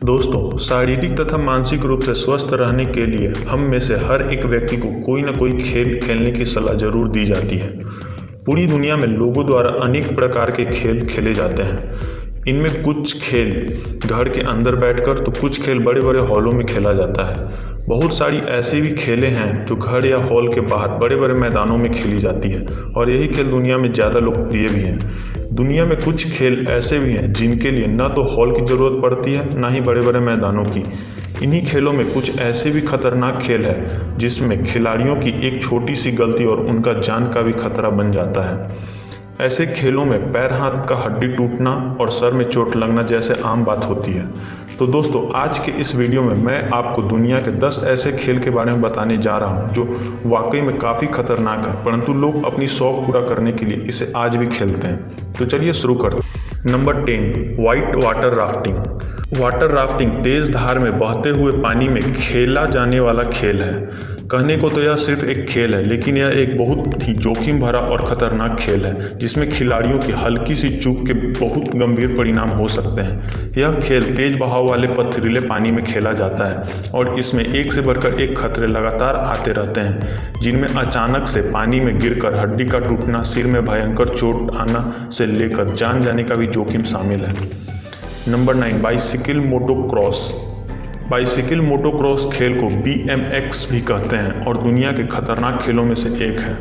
दोस्तों, शारीरिक तथा मानसिक रूप से स्वस्थ रहने के लिए हम में से हर एक व्यक्ति को कोई न कोई खेल खेलने की सलाह जरूर दी जाती है। पूरी दुनिया में लोगों द्वारा अनेक प्रकार के खेल खेले जाते हैं। इनमें कुछ खेल घर के अंदर बैठकर तो कुछ खेल बड़े बड़े हॉलों में खेला जाता है। बहुत सारी ऐसी भी खेलें हैं जो घर या हॉल के बाहर बड़े बड़े मैदानों में खेली जाती है और यही खेल दुनिया में ज़्यादा लोकप्रिय भी हैं। दुनिया में कुछ खेल ऐसे भी हैं जिनके लिए न तो हॉल की ज़रूरत पड़ती है न ही बड़े बड़े मैदानों की। इन्हीं खेलों में कुछ ऐसे भी खतरनाक खेल है जिसमें खिलाड़ियों की एक छोटी सी गलती और उनका जान का भी खतरा बन जाता है। ऐसे खेलों में पैर हाथ का हड्डी टूटना और सर में चोट लगना जैसे आम बात होती है। तो दोस्तों, आज के इस वीडियो में मैं आपको दुनिया के 10 ऐसे खेल के बारे में बताने जा रहा हूं जो वाकई में काफ़ी खतरनाक है, परंतु लोग अपनी शौक पूरा करने के लिए इसे आज भी खेलते हैं। तो चलिए शुरू करते हैं। Number 10, white water rafting. Water rafting तेज धार में बहते हुए पानी में खेला जाने वाला खेल है। कहने को तो यह सिर्फ एक खेल है, लेकिन यह एक बहुत ही जोखिम भरा और खतरनाक खेल है जिसमें खिलाड़ियों की हल्की सी चूक के बहुत गंभीर परिणाम हो सकते हैं। यह खेल तेज बहाव वाले पथरीले पानी में खेला जाता है और इसमें एक से बढ़कर एक खतरे लगातार आते रहते हैं, जिनमें अचानक से पानी में गिरकर हड्डी का टूटना, सिर में भयंकर चोट आना से लेकर जान जाने का भी जोखिम शामिल है। Number 9, bicycle motocross. Bicycle motocross खेल को BMX भी कहते हैं और दुनिया के खतरनाक खेलों में से एक है।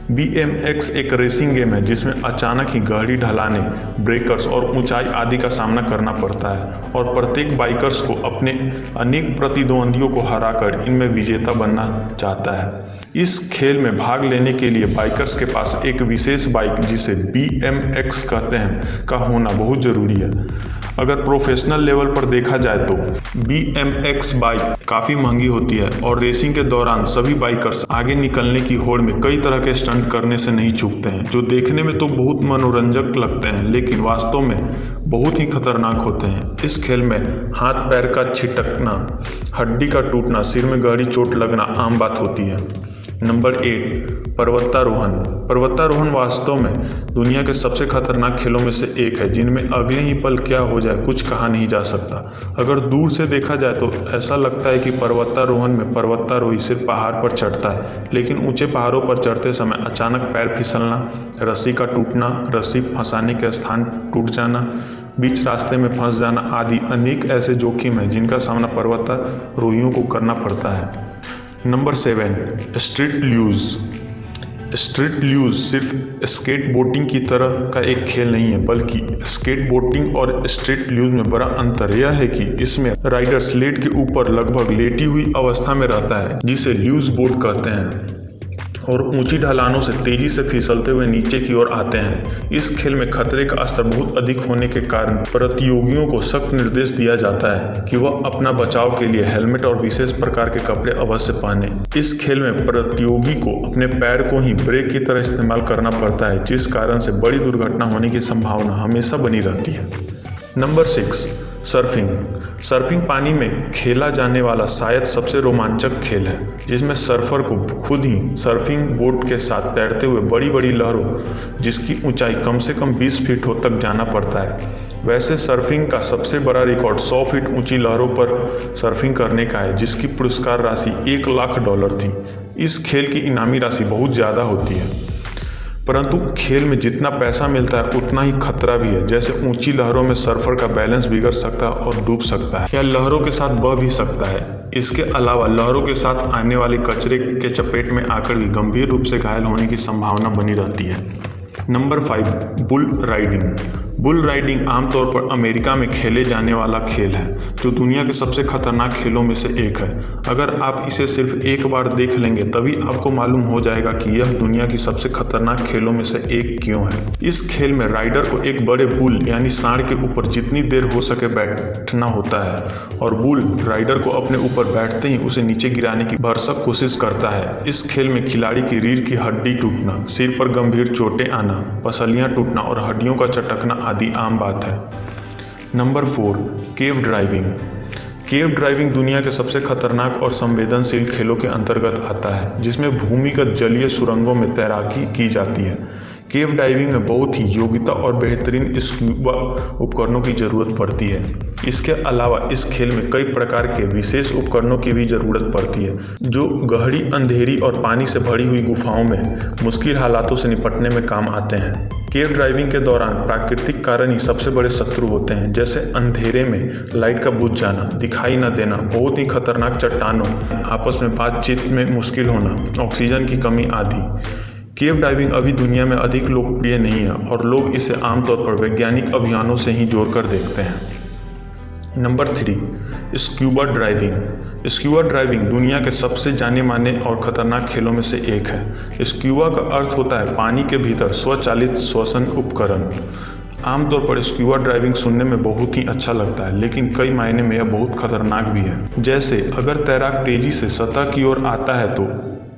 BMX एक रेसिंग गेम है जिसमें अचानक ही गहरी ढलानें, ब्रेकर्स और ऊंचाई आदि का सामना करना पड़ता है और प्रत्येक बाइकर्स को अपने अनेक प्रतिद्वंदियों को हराकर इनमें विजेता बनना चाहता है। इस खेल में भाग लेने के लिए बाइकर्स के पास एक विशेष बाइक, जिसे BMX कहते हैं, का होना बहुत ज़रूरी है। अगर प्रोफेशनल लेवल पर देखा जाए तो BMX बाइक काफ़ी महंगी होती है और रेसिंग के दौरान सभी बाइकर्स आगे निकलने की होड़ में कई तरह के स्टंट करने से नहीं चूकते हैं, जो देखने में तो बहुत मनोरंजक लगते हैं लेकिन वास्तव में बहुत ही खतरनाक होते हैं। इस खेल में हाथ पैर का छिटकना, हड्डी का टूटना, सिर में गहरी चोट लगना आम बात होती है। नंबर 8, पर्वतारोहण। पर्वतारोहण वास्तव में दुनिया के सबसे खतरनाक खेलों में से एक है, जिनमें अगले ही पल क्या हो जाए कुछ कहा नहीं जा सकता। अगर दूर से देखा जाए तो ऐसा लगता है कि पर्वतारोहण में पर्वतारोही सिर्फ पहाड़ पर चढ़ता है, लेकिन ऊंचे पहाड़ों पर चढ़ते समय अचानक पैर फिसलना, रस्सी का टूटना, रस्सी फंसाने के स्थान टूट जाना, बीच रास्ते में फंस जाना आदि अनेक ऐसे जोखिम हैं जिनका सामना पर्वतारोहियों को करना पड़ता है। Number 7, street ल्यूज। स्ट्रीट ल्यूज सिर्फ स्केटबोर्डिंग की तरह का एक खेल नहीं है, बल्कि स्केटबोर्डिंग और स्ट्रीट ल्यूज में बड़ा अंतर यह है कि इसमें राइडर स्लेट के ऊपर लगभग लेटी हुई अवस्था में रहता है, जिसे ल्यूज बोर्ड कहते हैं, और ऊंची ढलानों से तेजी से फिसलते हुए नीचे की ओर आते हैं। इस खेल में खतरे का स्तर बहुत अधिक होने के कारण प्रतियोगियों को सख्त निर्देश दिया जाता है कि वह अपना बचाव के लिए हेलमेट और विशेष प्रकार के कपड़े अवश्य पहने। इस खेल में प्रतियोगी को अपने पैर को ही ब्रेक की तरह इस्तेमाल करना पड़ता है, जिस कारण से बड़ी दुर्घटना होने की संभावना हमेशा बनी रहती है। Number 6, surfing. सर्फिंग पानी में खेला जाने वाला शायद सबसे रोमांचक खेल है, जिसमें सर्फर को खुद ही सर्फिंग बोर्ड के साथ तैरते हुए बड़ी बड़ी लहरों, जिसकी ऊंचाई कम से कम 20 फीट हो तक जाना पड़ता है। वैसे सर्फिंग का सबसे बड़ा रिकॉर्ड 100 फीट ऊंची लहरों पर सर्फिंग करने का है, जिसकी पुरस्कार राशि $1,00,000 थी। इस खेल की इनामी राशि बहुत ज़्यादा होती है, परंतु खेल में जितना पैसा मिलता है उतना ही खतरा भी है। जैसे ऊंची लहरों में सर्फर का बैलेंस बिगड़ सकता है और डूब सकता है या लहरों के साथ बह भी सकता है। इसके अलावा लहरों के साथ आने वाले कचरे के चपेट में आकर भी गंभीर रूप से घायल होने की संभावना बनी रहती है। Number 5, bull riding. Bull riding आमतौर पर अमेरिका में खेले जाने वाला खेल है, जो दुनिया के सबसे खतरनाक खेलों में से एक है। अगर आप इसे सिर्फ एक बार देख लेंगे तभी आपको मालूम हो जाएगा कि यह दुनिया की सबसे खतरनाक खेलों में से एक क्यों है। इस खेल में राइडर को एक बड़े बुल यानी सांड के ऊपर जितनी देर हो सके बैठना होता है और बुल राइडर को अपने ऊपर बैठते ही उसे नीचे गिराने की भरसक कोशिश करता है। इस खेल में खिलाड़ी की रीढ़ की हड्डी टूटना, सिर पर गंभीर चोटें आना, पसलियां टूटना और हड्डियों का चटकना आदि आम बात है। नंबर 4, केव ड्राइविंग। केव ड्राइविंग दुनिया के सबसे खतरनाक और संवेदनशील खेलों के अंतर्गत आता है, जिसमें भूमिगत जलीय सुरंगों में तैराकी की जाती है। केव डाइविंग में बहुत ही योग्यता और बेहतरीन स्कूबा उपकरणों की ज़रूरत पड़ती है। इसके अलावा इस खेल में कई प्रकार के विशेष उपकरणों की भी ज़रूरत पड़ती है जो गहरी, अंधेरी और पानी से भरी हुई गुफाओं में मुश्किल हालातों से निपटने में काम आते हैं। केव ड्राइविंग के दौरान प्राकृतिक कारण ही सबसे बड़े शत्रु होते हैं, जैसे अंधेरे में लाइट का बुझ जाना, दिखाई न देना, बहुत ही खतरनाक चट्टानों, आपस में बातचीत में मुश्किल होना, ऑक्सीजन की कमी आदि। केव डाइविंग अभी दुनिया में अधिक लोकप्रिय नहीं है और लोग इसे आमतौर पर वैज्ञानिक अभियानों से ही जोड़कर देखते हैं। Number 3, scuba driving. Scuba driving दुनिया के सबसे जाने माने और खतरनाक खेलों में से एक है। स्क्यूबा का अर्थ होता है पानी के भीतर स्वचालित श्वसन उपकरण। आमतौर पर स्क्यूबा ड्राइविंग सुनने में बहुत ही अच्छा लगता है, लेकिन कई मायने में यह बहुत खतरनाक भी है। जैसे अगर तैराक तेजी से सतह की ओर आता है तो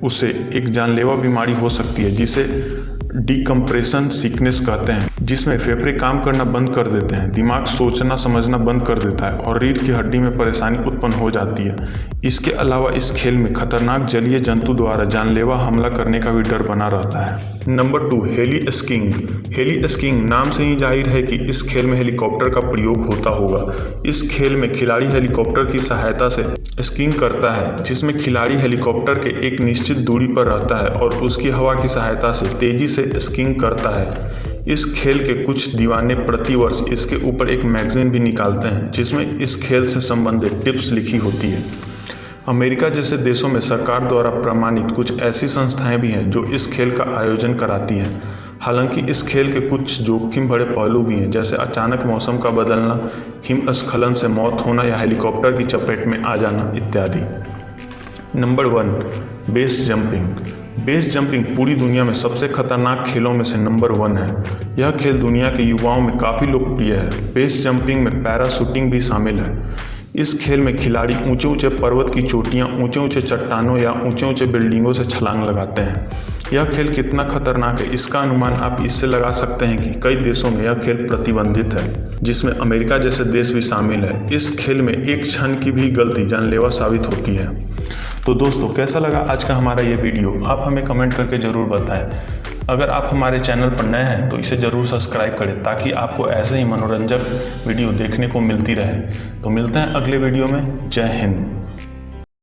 उसे एक जानलेवा बीमारी हो सकती है जिसे डिकम्प्रेशन सिकनेस कहते हैं, जिसमें फेफड़े काम करना बंद कर देते हैं, दिमाग सोचना समझना बंद कर देता है और रीढ़ की हड्डी में परेशानी उत्पन्न हो जाती है। इसके अलावा इस खेल में खतरनाक जलीय जंतु द्वारा जानलेवा हमला करने का भी डर बना रहता है। Number 2, heli skiing. Heli skiing नाम से ही जाहिर है कि इस खेल में हेलीकॉप्टर का प्रयोग होता होगा। इस खेल में खिलाड़ी हेलीकॉप्टर की सहायता से स्कीइंग करता है, जिसमें खिलाड़ी हेलीकॉप्टर के एक निश्चित दूरी पर रहता है और उसकी हवा की सहायता से तेजी से स्कीइंग करता है। इस खेल के कुछ दीवाने प्रतिवर्ष इसके ऊपर एक मैगजीन भी निकालते हैं जिसमें इस खेल से संबंधित टिप्स लिखी होती है। अमेरिका जैसे देशों में सरकार द्वारा प्रमाणित कुछ ऐसी संस्थाएं भी हैं जो इस खेल का आयोजन कराती हैं। हालांकि इस खेल के कुछ जोखिम भरे पहलू भी हैं, जैसे अचानक मौसम का बदलना, हिमस्खलन से मौत होना या हेलीकॉप्टर की चपेट में आ जाना इत्यादि। Number 1, base jumping. Base jumping पूरी दुनिया में सबसे खतरनाक खेलों में से नंबर 1 है। यह खेल दुनिया के युवाओं में काफ़ी लोकप्रिय है। बेस जंपिंग में पैराशूटिंग भी शामिल है। इस खेल में खिलाड़ी ऊंचे ऊंचे पर्वत की चोटियां, ऊंचे ऊंचे चट्टानों या ऊंचे ऊंचे बिल्डिंगों से छलांग लगाते हैं। यह खेल कितना खतरनाक है इसका अनुमान आप इससे लगा सकते हैं कि कई देशों में यह खेल प्रतिबंधित है, जिसमें अमेरिका जैसे देश भी शामिल है। इस खेल में एक क्षण की भी गलती जानलेवा साबित होती है। तो दोस्तों, कैसा लगा आज का हमारा ये वीडियो, आप हमें कमेंट करके ज़रूर बताएं। अगर आप हमारे चैनल पर नए हैं तो इसे ज़रूर सब्सक्राइब करें ताकि आपको ऐसे ही मनोरंजक वीडियो देखने को मिलती रहे। तो मिलते हैं अगले वीडियो में। जय हिंद।